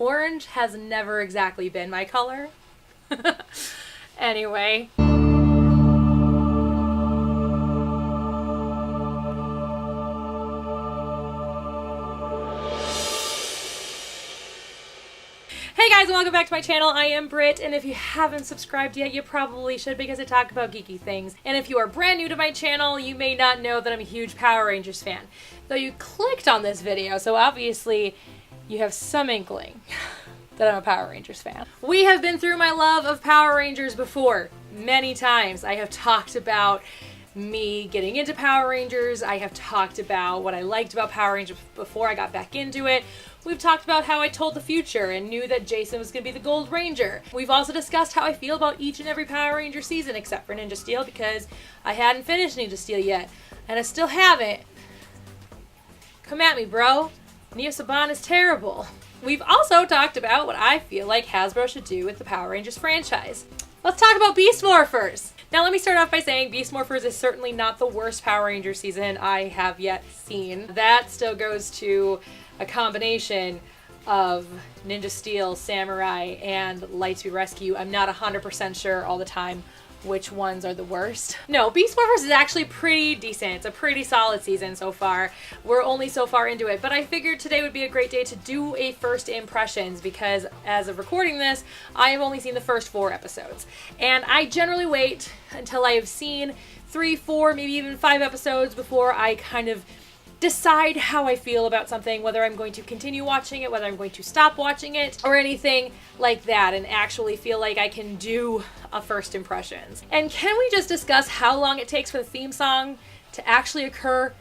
Orange has never exactly been my color. Anyway. Hey guys, and welcome back to my channel. I am Britt, and if you haven't subscribed yet, you probably should because I talk about geeky things. And if you are brand new to my channel, you may not know that I'm a huge Power Rangers fan. Though you clicked on this video, so obviously you have some inkling that I'm a Power Rangers fan. We have been through my love of Power Rangers before, many times. I have talked about me getting into Power Rangers. I have talked about what I liked about Power Rangers before I got back into it. We've talked about how I told the future and knew that Jason was going to be the Gold Ranger. We've also discussed how I feel about each and every Power Ranger season except for Ninja Steel because I hadn't finished Ninja Steel yet. And I still haven't. Come at me, bro. Neo Saban is terrible. We've also talked about what I feel like Hasbro should do with the Power Rangers franchise. Let's talk about Beast Morphers. Now let me start off by saying Beast Morphers is certainly not the worst Power Ranger season I have yet seen. That still goes to a combination of Ninja Steel, Samurai, and Lightspeed Rescue. I'm not 100% sure all the time which ones are the worst. No, Beast Morphers is actually pretty decent. It's a pretty solid season so far. We're only so far into it, but I figured today would be a great day to do a first impressions because as of recording this, I have only seen the first 4 episodes. And I generally wait until I have seen 3, 4, maybe even 5 episodes before I kind of decide how I feel about something, whether I'm going to continue watching it, whether I'm going to stop watching it, or anything like that, and actually feel like I can do a first impressions. And can we just discuss how long it takes for the theme song to actually occur?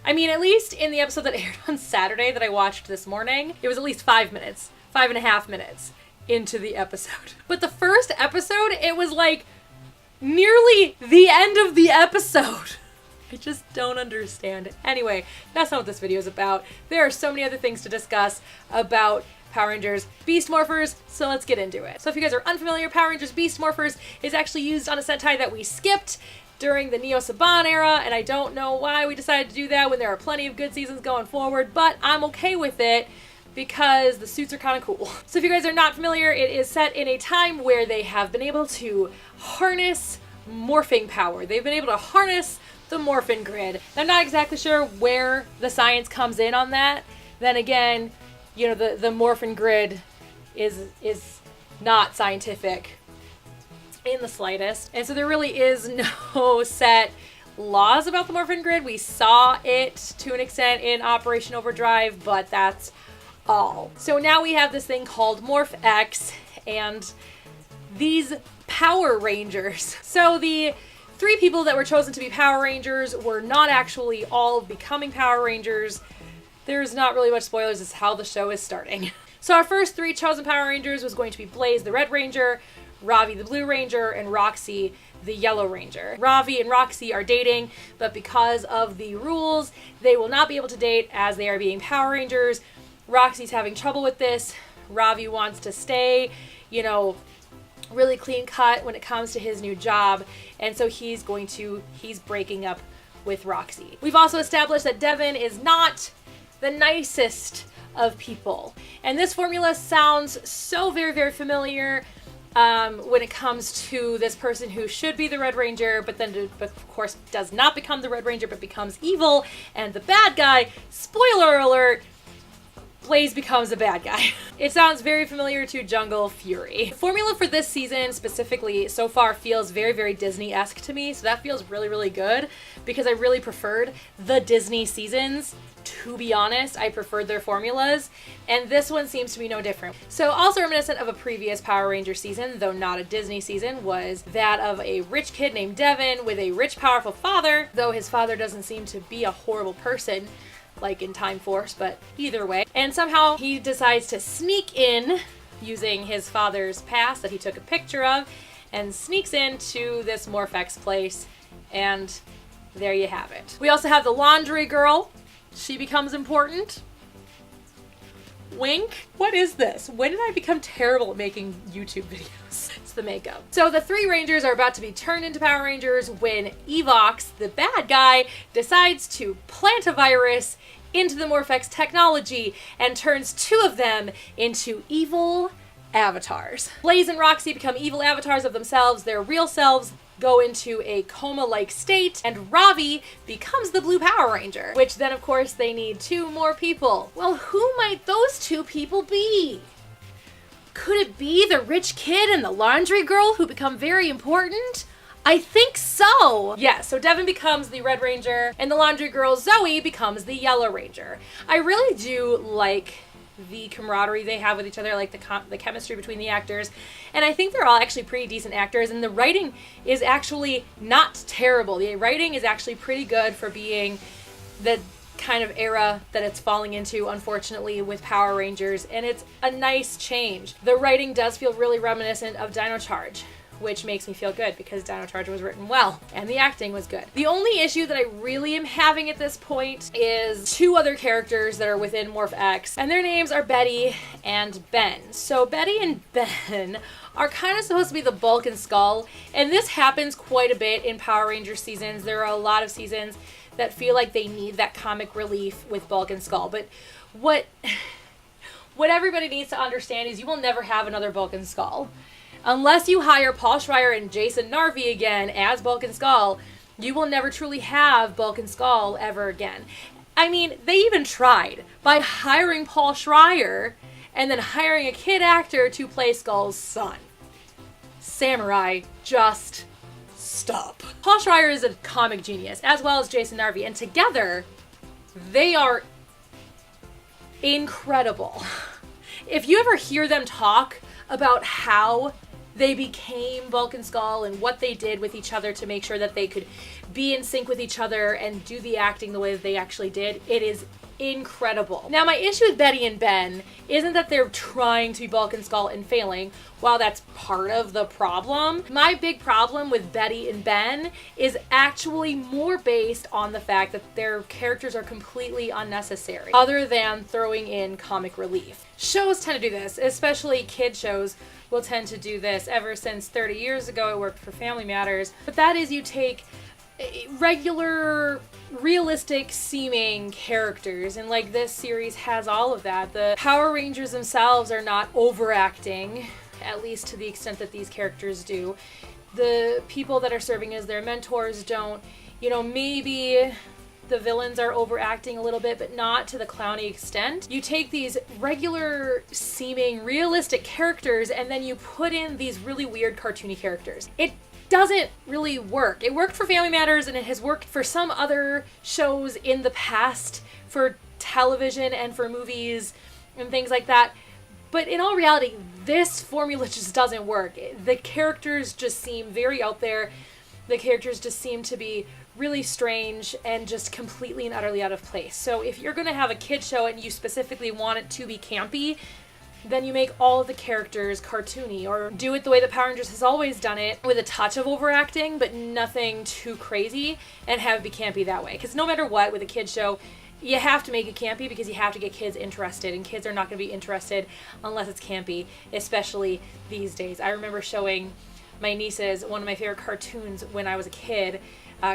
I mean, at least in the episode that aired on Saturday that I watched this morning, it was at least 5 minutes, 5.5 minutes into the episode. But the first episode, it was like nearly the end of the episode. I just don't understand it. Anyway, that's not what this video is about. There are so many other things to discuss about Power Rangers Beast Morphers, so let's get into it. So if you guys are unfamiliar, Power Rangers Beast Morphers is actually used on a Sentai that we skipped during the Neo Saban era, and I don't know why we decided to do that when there are plenty of good seasons going forward, but I'm okay with it because the suits are kind of cool. So if you guys are not familiar, it is set in a time where they have been able to harness morphing power. They've been able to harness the Morphin Grid. I'm not exactly sure where the science comes in on that. Then again, you know, the Morphin Grid is not scientific in the slightest. And so there really is no set laws about the Morphin Grid. We saw it to an extent in Operation Overdrive, but that's all. So now we have this thing called Morph X and these Power Rangers. So the 3 people that were chosen to be Power Rangers were not actually all becoming Power Rangers. There's not really much spoilers as to how the show is starting. So our first 3 chosen Power Rangers was going to be Blaze the Red Ranger, Ravi the Blue Ranger, and Roxy the Yellow Ranger. Ravi and Roxy are dating, but because of the rules, they will not be able to date as they are being Power Rangers. Roxy's having trouble with this. Ravi wants to stay, you know, really clean cut when it comes to his new job, and so he's breaking up with Roxy. We've also established that Devin is not the nicest of people, and this formula sounds so very, very familiar when it comes to this person who should be the Red Ranger, but of course does not become the Red Ranger, but becomes evil and the bad guy. Spoiler alert, Blaze becomes a bad guy. It sounds very familiar to Jungle Fury. The formula for this season specifically so far feels very, very Disney-esque to me, so that feels really, really good because I really preferred the Disney seasons. To be honest, I preferred their formulas, and this one seems to be no different. So also reminiscent of a previous Power Ranger season, though not a Disney season, was that of a rich kid named Devin with a rich, powerful father, though his father doesn't seem to be a horrible person like in Time Force, but either way. And somehow he decides to sneak in using his father's pass that he took a picture of and sneaks into this Morphex place, and there you have it. We also have the laundry girl. She becomes important. Wink. What is this? When did I become terrible at making YouTube videos? It's the makeup. So the 3 Rangers are about to be turned into Power Rangers when Evox, the bad guy, decides to plant a virus into the Morphex technology and turns 2 of them into evil avatars. Blaze and Roxy become evil avatars of themselves. Their real selves go into a coma-like state, and Ravi becomes the Blue Power Ranger, which then of course they need 2 more people. Well, who might those 2 people be? Could it be the rich kid and the laundry girl who become very important? I think so! Yeah, so Devin becomes the Red Ranger, and the laundry girl Zoe becomes the Yellow Ranger. I really do like the camaraderie they have with each other, like the chemistry between the actors, and I think they're all actually pretty decent actors, and the writing is actually not terrible. The writing is actually pretty good for being the kind of era that it's falling into, unfortunately, with Power Rangers, and it's a nice change. The writing does feel really reminiscent of Dino Charge, which makes me feel good because Dino Charge was written well and the acting was good. The only issue that I really am having at this point is 2 other characters that are within Morph X, and their names are Betty and Ben. So Betty and Ben are kind of supposed to be the Bulk and Skull, and this happens quite a bit in Power Rangers seasons. There are a lot of seasons that feel like they need that comic relief with Bulk and Skull, but what everybody needs to understand is you will never have another Bulk and Skull. Unless you hire Paul Schreier and Jason Narvi again as Bulk and Skull, you will never truly have Bulk and Skull ever again. I mean, they even tried by hiring Paul Schreier and then hiring a kid actor to play Skull's son. Samurai, just stop. Paul Schreier is a comic genius, as well as Jason Narvi, and together, they are incredible. If you ever hear them talk about how they became Bulk and Skull and what they did with each other to make sure that they could be in sync with each other and do the acting the way that they actually did, it is incredible. Now, my issue with Betty and Ben isn't that they're trying to be Bulk and Skull and failing. While that's part of the problem, my big problem with Betty and Ben is actually more based on the fact that their characters are completely unnecessary, other than throwing in comic relief. Shows tend to do this, especially kid shows will tend to do this. Ever since 30 years ago, it worked for Family Matters. But that is, you take regular, realistic seeming characters, and like this series has all of that. The Power Rangers themselves are not overacting, at least to the extent that these characters do. The people that are serving as their mentors don't. You know, maybe the villains are overacting a little bit, but not to the clowny extent. You take these regular seeming realistic characters and then you put in these really weird cartoony characters. It doesn't really work. It worked for Family Matters and it has worked for some other shows in the past for television and for movies and things like that. But in all reality, this formula just doesn't work. The characters just seem very out there. The characters just seem to be really strange and just completely and utterly out of place. So if you're going to have a kid show and you specifically want it to be campy, then you make all of the characters cartoony, or do it the way that Power Rangers has always done it, with a touch of overacting, but nothing too crazy, and have it be campy that way. Because no matter what, with a kid show, you have to make it campy because you have to get kids interested, and kids are not going to be interested unless it's campy, especially these days. I remember showing my nieces one of my favorite cartoons when I was a kid,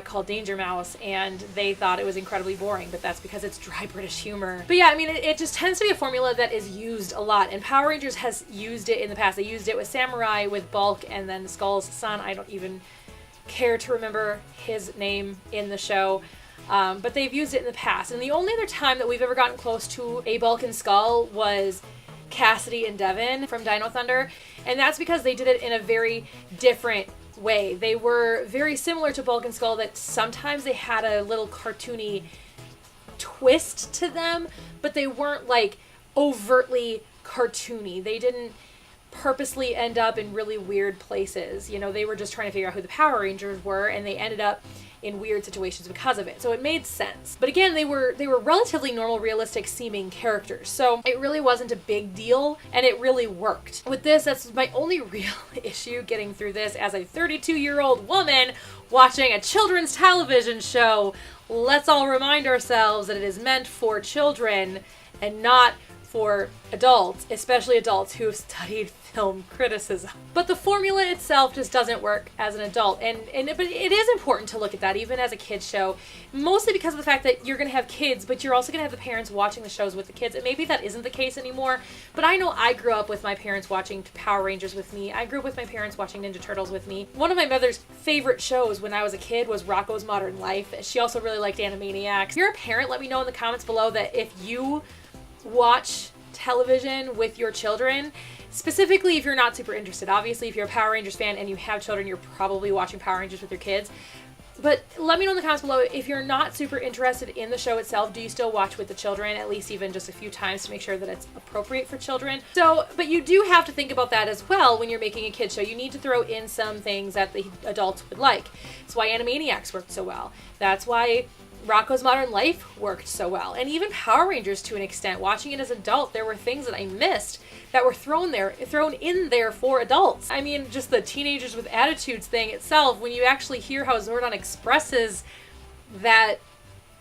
called Danger Mouse, and they thought it was incredibly boring, but that's because it's dry British humor. But yeah, I mean, it just tends to be a formula that is used a lot, and Power Rangers has used it in the past. They used it with Samurai, with Bulk, and then Skull's son. I don't even care to remember his name in the show. But they've used it in the past, and the only other time that we've ever gotten close to a Bulk and Skull was Cassidy and Devin from Dino Thunder, and that's because they did it in a very different way. They were very similar to Bulk and Skull, that sometimes they had a little cartoony twist to them, but they weren't like overtly cartoony. They didn't purposely end up in really weird places. You know, they were just trying to figure out who the Power Rangers were, and they ended up in weird situations because of it. So it made sense. But again, they were relatively normal, realistic seeming characters. So it really wasn't a big deal, and it really worked. With this, that's my only real issue getting through this as a 32-year-old woman watching a children's television show. Let's all remind ourselves that it is meant for children and not for adults, especially adults who have studied film criticism. But the formula itself just doesn't work as an adult, but it is important to look at that even as a kid's show, mostly because of the fact that you're going to have kids, but you're also going to have the parents watching the shows with the kids, and maybe that isn't the case anymore, but I know I grew up with my parents watching Power Rangers with me. I grew up with my parents watching Ninja Turtles with me. One of my mother's favorite shows when I was a kid was Rocko's Modern Life. She also really liked Animaniacs. If you're a parent, let me know in the comments below that if you watch television with your children, specifically if you're not super interested. Obviously, if you're a Power Rangers fan and you have children, you're probably watching Power Rangers with your kids. But let me know in the comments below, if you're not super interested in the show itself, do you still watch with the children, at least even just a few times to make sure that it's appropriate for children? So, but you do have to think about that as well when you're making a kid's show. You need to throw in some things that the adults would like. That's why Animaniacs worked so well. That's why Rocko's Modern Life worked so well. And even Power Rangers to an extent. Watching it as an adult, there were things that I missed that were thrown in there for adults. I mean, just the teenagers with attitudes thing itself, when you actually hear how Zordon expresses that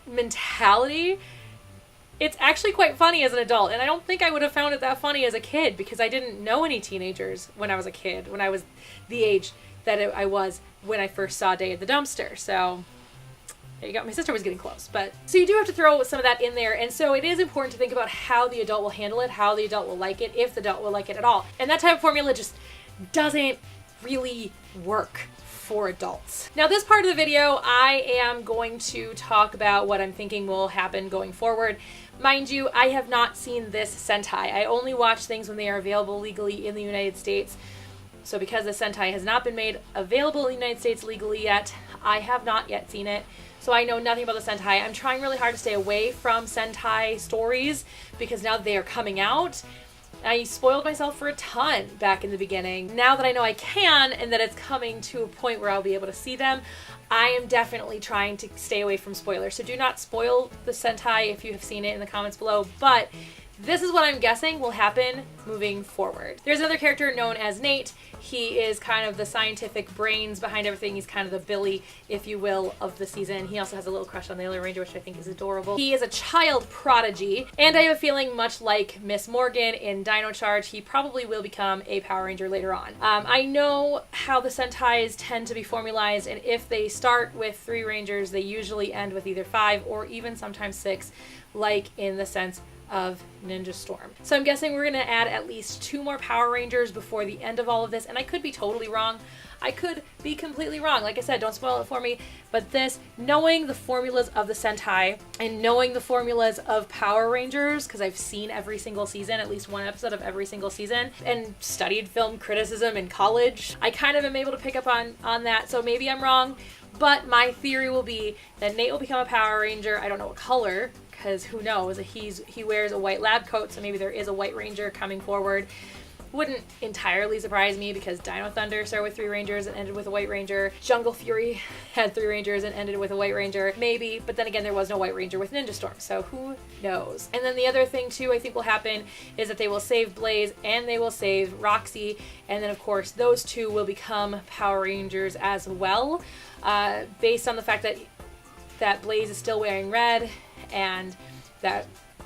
mentality, it's actually quite funny as an adult. And I don't think I would have found it that funny as a kid because I didn't know any teenagers when I was a kid, when I was the age that I was when I first saw Day at the Dumpster. So there you go. My sister was getting close. But so you do have to throw some of that in there. And so it is important to think about how the adult will handle it, how the adult will like it, if the adult will like it at all. And that type of formula just doesn't really work for adults. Now, this part of the video, I am going to talk about what I'm thinking will happen going forward. Mind you, I have not seen this Sentai. I only watch things when they are available legally in the United States. So because the Sentai has not been made available in the United States legally yet, I have not yet seen it. So I know nothing about the Sentai. I'm trying really hard to stay away from Sentai stories because now they are coming out. I spoiled myself for a ton back in the beginning. Now that I know I can and that it's coming to a point where I'll be able to see them, I am definitely trying to stay away from spoilers. So do not spoil the Sentai if you have seen it in the comments below, but this is what I'm guessing will happen moving forward. There's another character known as Nate. He is kind of the scientific brains behind everything. He's kind of the Billy, if you will, of the season. He also has a little crush on the Yellow Ranger, which I think is adorable. He is a child prodigy, and I have a feeling much like Miss Morgan in Dino Charge, he probably will become a Power Ranger later on. I know how the Sentais tend to be formalized, and if they start with 3 Rangers, they usually end with either 5 or even sometimes 6, like in the sense of Ninja Storm. So I'm guessing we're going to add at least 2 more Power Rangers before the end of all of this, and I could be totally wrong. I could be completely wrong. Like I said, don't spoil it for me, but this, knowing the formulas of the Sentai and knowing the formulas of Power Rangers, because I've seen every single season, at least one episode of every single season, and studied film criticism in college, I kind of am able to pick up on that, so maybe I'm wrong, but my theory will be that Nate will become a Power Ranger. I don't know what color, because who knows, he wears a white lab coat, so maybe there is a White Ranger coming forward. Wouldn't entirely surprise me because Dino Thunder started with 3 Rangers and ended with a White Ranger. Jungle Fury had 3 Rangers and ended with a White Ranger. Maybe, but then again, there was no White Ranger with Ninja Storm, so who knows? And then the other thing too I think will happen is that they will save Blaze and they will save Roxy, and then of course those 2 will become Power Rangers as well, based on the fact that Blaze is still wearing red and that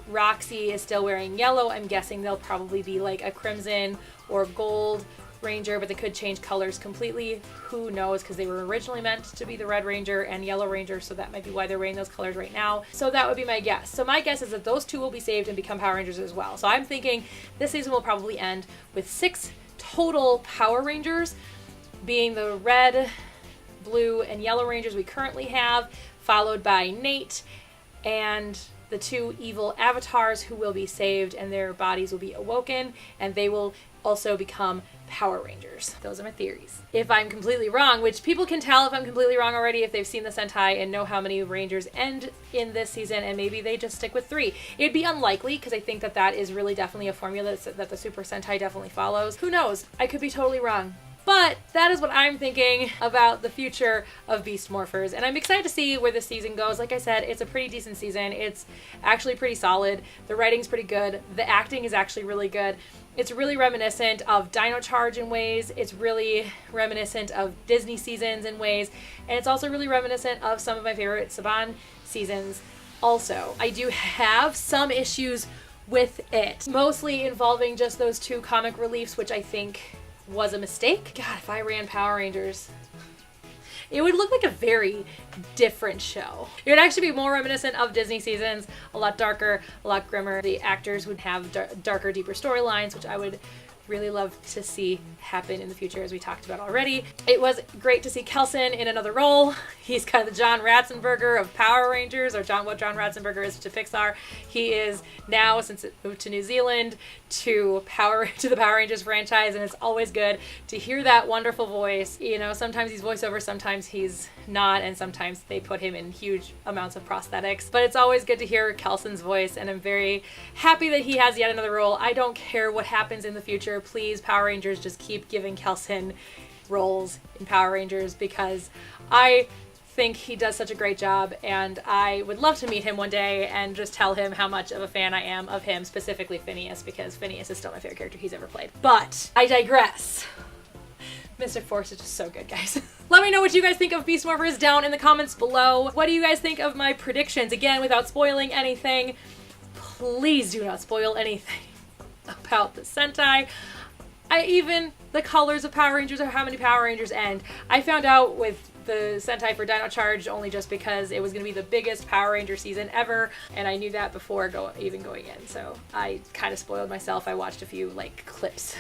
Roxy is still wearing yellow. I'm guessing they'll probably be like a crimson or gold Ranger, but they could change colors completely. Who knows, because they were originally meant to be the Red Ranger and Yellow Ranger, so that might be why they're wearing those colors right now. So that would be my guess. So my guess is that those 2 will be saved and become Power Rangers as well. So I'm thinking this season will probably end with 6 total Power Rangers, being the red, blue, and yellow Rangers we currently have, followed by Nate and the 2 evil avatars who will be saved, and their bodies will be awoken, and they will also become Power Rangers. Those are my theories. If I'm completely wrong, which people can tell if I'm completely wrong already if they've seen the Sentai and know how many Rangers end in this season, and maybe they just stick with 3. It'd be unlikely, because I think that is really definitely a formula that the Super Sentai definitely follows. Who knows? I could be totally wrong. But that is what I'm thinking about the future of Beast Morphers, and I'm excited to see where this season goes. Like I said, it's a pretty decent season. It's actually pretty solid. The writing's pretty good. The acting is actually really good. It's really reminiscent of Dino Charge in ways. It's really reminiscent of Disney seasons in ways, and it's also really reminiscent of some of my favorite Saban seasons also. I do have some issues with it. Mostly involving just those 2 comic reliefs, which I think was a mistake. God, if I ran Power Rangers, it would look like a very different show. It would actually be more reminiscent of Disney seasons, a lot darker, a lot grimmer. The actors would have darker, deeper storylines, which I would really love to see happen in the future, as we talked about already. It was great to see Kelson in another role. He's kind of the John Ratzenberger of Power Rangers, or what John Ratzenberger is to Pixar. He is now, since it moved to New Zealand, to the Power Rangers franchise, and it's always good to hear that wonderful voice. You know, sometimes he's voiceover, sometimes he's not, and sometimes they put him in huge amounts of prosthetics. But it's always good to hear Kelson's voice, and I'm very happy that he has yet another role. I don't care what happens in the future. Please, Power Rangers, just keep giving Kelson roles in Power Rangers, because I think he does such a great job, and I would love to meet him one day and just tell him how much of a fan I am of him, specifically Phineas, because Phineas is still my favorite character he's ever played. But I digress. Mystic Force is just so good, guys. Let me know what you guys think of Beast Morphers down in the comments below. What do you guys think of my predictions? Again, without spoiling anything, please do not spoil anything about the Sentai. Even the colors of Power Rangers, or how many Power Rangers end. I found out with the Sentai for Dino Charge only just because it was going to be the biggest Power Ranger season ever, and I knew that before even going in, so I kind of spoiled myself. I watched a few like clips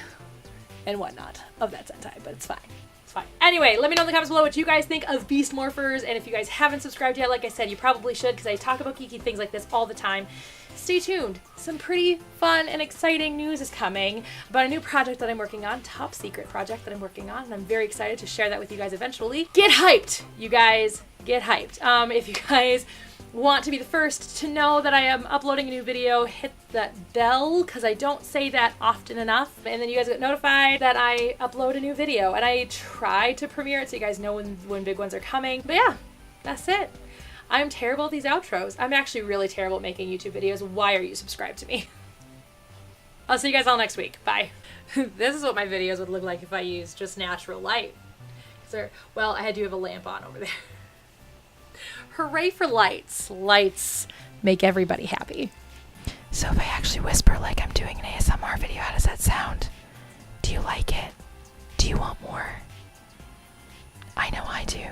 and whatnot of that Sentai, but it's fine. It's fine. Anyway, let me know in the comments below what you guys think of Beast Morphers, and if you guys haven't subscribed yet, like I said, you probably should, because I talk about geeky things like this all the time. Stay tuned. Some pretty fun and exciting news is coming about a new project that I'm working on, top secret project that I'm working on, and I'm very excited to share that with you guys eventually. Get hyped, you guys. Get hyped. If you guys want to be the first to know that I am uploading a new video, hit that bell, because I don't say that often enough, and then you guys get notified that I upload a new video, and I try to premiere it so you guys know when big ones are coming. But yeah, that's it. I'm terrible at these outros. I'm actually really terrible at making YouTube videos. Why are you subscribed to me? I'll see you guys all next week. Bye. This is what my videos would look like if I used just natural light. Well, I do have a lamp on over there. Hooray for lights. Lights make everybody happy. So if I actually whisper like I'm doing an ASMR video, how does that sound? Do you like it? Do you want more? I know I do.